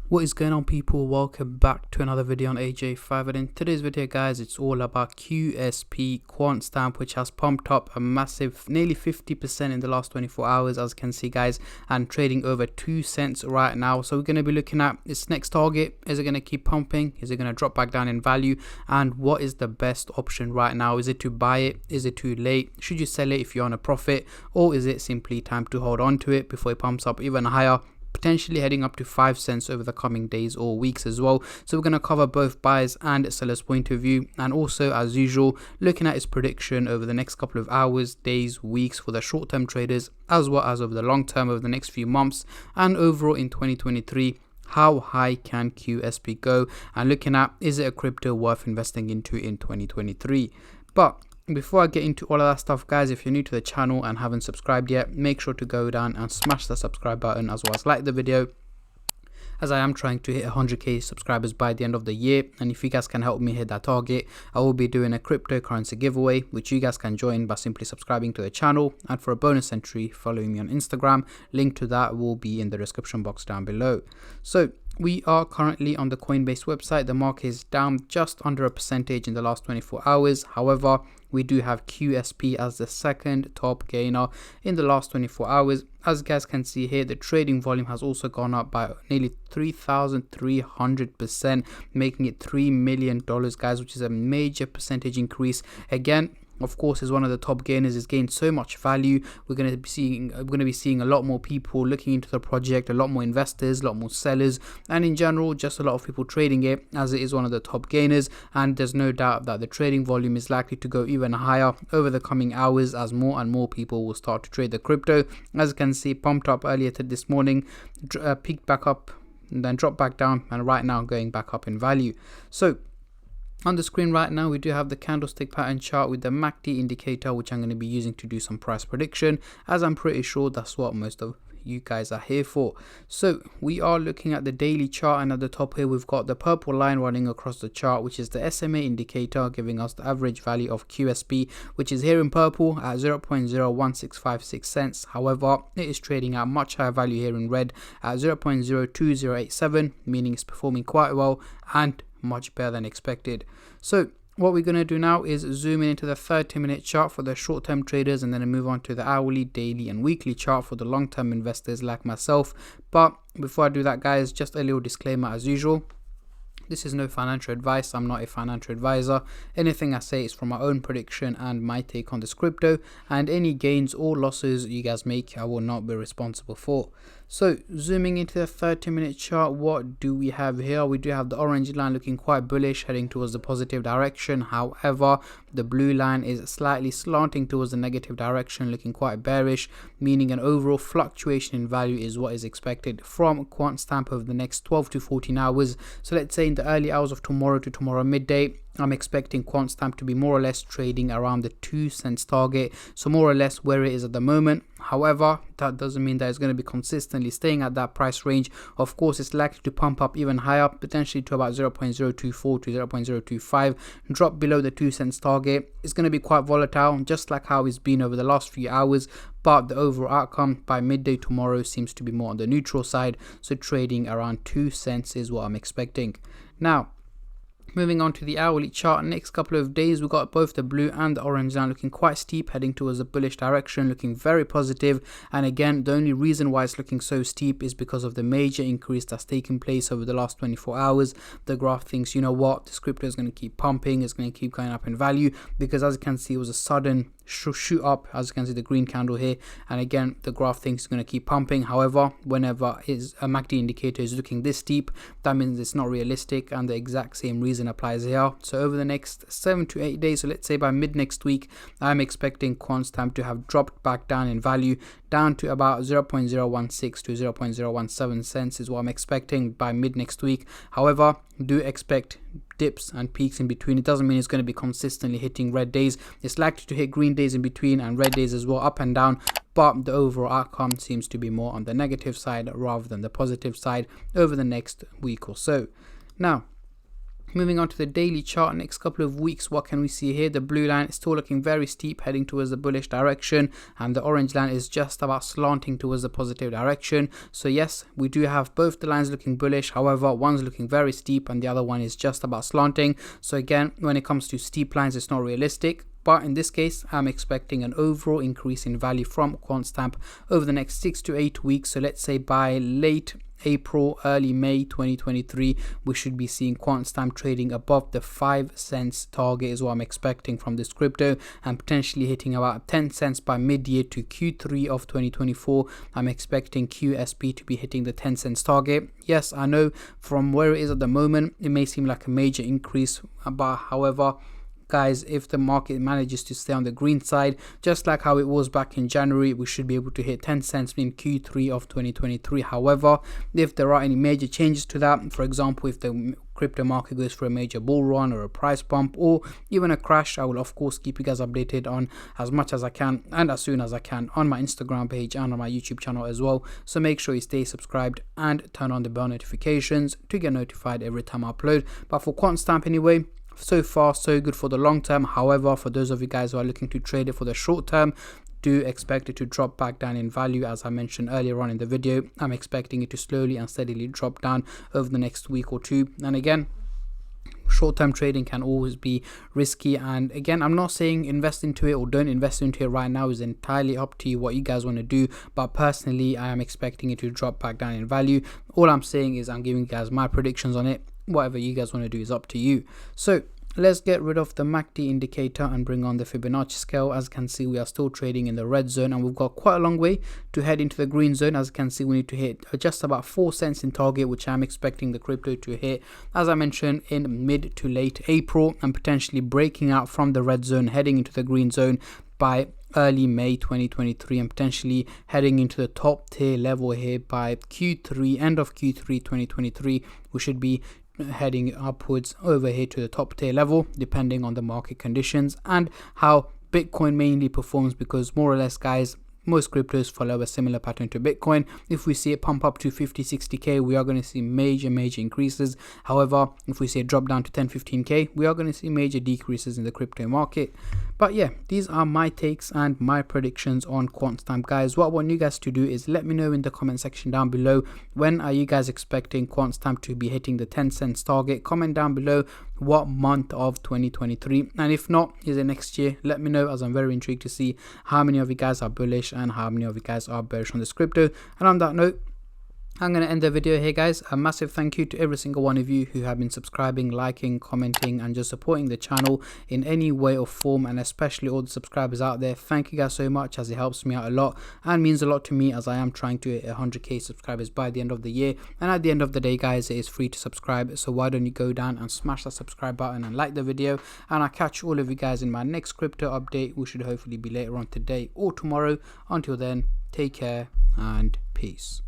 What is going on, people? Welcome back to another video on AJ5, and in today's video guys, it's all about QSP Quantstamp, which has pumped up a massive nearly 50% in the last 24 hours, as you can see guys, and trading over 2 cents right now. So we're going to be looking at its next target. Is it going to keep pumping? Is it going to drop back down in value? And what is the best option right now? Is it to buy it? Is it too late? Should you sell it if you're on a profit? Or is it simply time to hold on to it before it pumps up even higher, potentially heading up to 5 cents over the coming days or weeks as well? So we're going to cover both buyers and sellers point of view, and also as usual looking at its prediction over the next couple of hours, days, weeks for the short-term traders, as well as over the long term over the next few months, and overall in 2023. How high can QSP go, and looking at, is it a crypto worth investing into in 2023? But before I get into all of that stuff guys, if you're new to the channel and haven't subscribed yet, make sure to go down and smash the subscribe button, as well as like the video, as I am trying to hit 100k subscribers by the end of the year. And if you guys can help me hit that target, I will be doing a cryptocurrency giveaway, which you guys can join by simply subscribing to the channel, and for a bonus entry, following me on Instagram. Link to that will be in the description box down below. So we are currently on the Coinbase website. The market is down just under a percentage in the last 24 hours. However, we do have QSP as the second top gainer in the last 24 hours. As you guys can see here, the trading volume has also gone up by nearly 3,300%, making it $3 million guys, which is a major percentage increase. Again, of course, is one of the top gainers. It's gained so much value. We're going to be seeing a lot more people looking into the project, a lot more investors, a lot more sellers, and in general just a lot of people trading it, as it is one of the top gainers. And there's no doubt that the trading volume is likely to go even higher over the coming hours, as more and more people will start to trade the crypto. As you can see, pumped up earlier this morning, peaked back up and then dropped back down, and right now going back up in value. So on the screen right now, we do have the candlestick pattern chart with the MACD indicator, which I'm going to be using to do some price prediction, as I'm pretty sure that's what most of you guys are here for. So we are looking at the daily chart, and at the top here we've got the purple line running across the chart, which is the SMA indicator, giving us the average value of QSP, which is here in purple at 0.01656 cents. However, it is trading at much higher value here in red at 0.02087, meaning it's performing quite well and much better than expected. So what we're going to do now is zoom in into the 30-minute chart for the short-term traders, and then move on to the hourly, daily and weekly chart for the long-term investors like myself. But before I do that guys, just a little disclaimer as usual. This is no financial advice. I'm not a financial advisor. Anything I say is from my own prediction and my take on this crypto, and any gains or losses you guys make, I will not be responsible for. So zooming into the 30-minute chart, what do we have here? We do have the orange line looking quite bullish, heading towards the positive direction. However, the blue line is slightly slanting towards the negative direction, looking quite bearish, meaning an overall fluctuation in value is what is expected from Quantstamp over the next 12 to 14 hours. So let's say in the early hours of tomorrow to tomorrow midday, I'm expecting Quantstamp to be more or less trading around the 2 cents target, so more or less where it is at the moment. However, that doesn't mean that it's going to be consistently staying at that price range. Of course, it's likely to pump up even higher, potentially to about 0.024 to 0.025, drop below the 2 cents target. It's going to be quite volatile, just like how it's been over the last few hours, but the overall outcome by midday tomorrow seems to be more on the neutral side, so trading around 2 cents is what I'm expecting. Now, moving on to the hourly chart, next couple of days we've got both the blue and the orange line looking quite steep, heading towards the bullish direction, looking very positive. And again, the only reason why it's looking so steep is because of the major increase that's taken place over the last 24 hours. The graph thinks, you know what, this crypto is going to keep pumping, it's going to keep going up in value, because as you can see, it was a sudden shoot up, as you can see the green candle here, and again the graph thinks it's going to keep pumping. However, whenever a MACD indicator is looking this steep, that means it's not realistic, and the exact same reason applies here. So over the next 7 to 8 days, so let's say by mid next week, I'm expecting Quantstamp to have dropped back down in value, down to about 0.016 to 0.017 cents is what I'm expecting by mid next week. However, do expect dips and peaks in between. It doesn't mean it's going to be consistently hitting red days. It's likely to hit green days in between and red days as well, up and down, but the overall outcome seems to be more on the negative side rather than the positive side over the next week or so. Now, Moving on to the daily chart, next couple of weeks, what can we see here? The blue line is still looking very steep, heading towards the bullish direction, and the orange line is just about slanting towards the positive direction. So yes, we do have both the lines looking bullish. However, one's looking very steep and the other one is just about slanting. So again, when it comes to steep lines, it's not realistic. But in this case, I'm expecting an overall increase in value from Quantstamp over the next 6 to 8 weeks. So let's say by late April, early May 2023, we should be seeing Quantstamp trading above the 5 cents target is what I'm expecting from this crypto, and potentially hitting about 10 cents by mid-year to Q3 of 2024. I'm expecting QSP to be hitting the 10 cents target. Yes, I know from where it is at the moment, it may seem like a major increase, but however, guys, if the market manages to stay on the green side, just like how it was back in January, we should be able to hit 10 cents in Q3 of 2023. However, if there are any major changes to that, for example, if the crypto market goes for a major bull run or a price bump or even a crash, I will of course keep you guys updated on as much as I can and as soon as I can on my Instagram page and on my YouTube channel as well. So make sure you stay subscribed and turn on the bell notifications to get notified every time I upload. But for Quantstamp anyway, so far so good for the long term. However, for those of you guys who are looking to trade it for the short term, do expect it to drop back down in value. As I mentioned earlier on in the video, I'm expecting it to slowly and steadily drop down over the next week or two. And again, short-term trading can always be risky, and again, I'm not saying invest into it or don't invest into it right now. Is entirely up to you what you guys want to do, but personally I am expecting it to drop back down in value. All I'm saying is I'm giving you guys my predictions on it. Whatever you guys want to do is up to you. So let's get rid of the MACD indicator and bring on the Fibonacci scale. As you can see, we are still trading in the red zone and we've got quite a long way to head into the green zone. As you can see, we need to hit just about 4 cents in target, which I'm expecting the crypto to hit, as I mentioned, in mid to late April, and potentially breaking out from the red zone, heading into the green zone by early May 2023, and potentially heading into the top tier level here by Q3, end of Q3 2023. We should be heading upwards over here to the top tier level, depending on the market conditions and how Bitcoin mainly performs, because more or less, guys, most cryptos follow a similar pattern to Bitcoin. If we see it pump up to 50-60k, we are going to see major increases. However, if we see it drop down to 10-15k, we are going to see major decreases in the crypto market. But yeah, these are my takes and my predictions on Quantstamp, guys. What I want you guys to do is let me know in the comment section down below, when are you guys expecting Quantstamp to be hitting the 10 cents target? Comment down below what month of 2023, and if not, is it next year? Let me know, as I'm very intrigued to see how many of you guys are bullish and how many of you guys are bearish on this crypto. And on that note, I'm going to end the video here, guys. A massive thank you to every single one of you who have been subscribing, liking, commenting, and just supporting the channel in any way or form, and especially all the subscribers out there. Thank you guys so much, as it helps me out a lot and means a lot to me, as I am trying to hit 100k subscribers by the end of the year. And at the end of the day, guys, it is free to subscribe, so why don't you go down and smash that subscribe button and like the video. And I'll catch all of you guys in my next crypto update, which should hopefully be later on today or tomorrow. Until then, take care and peace.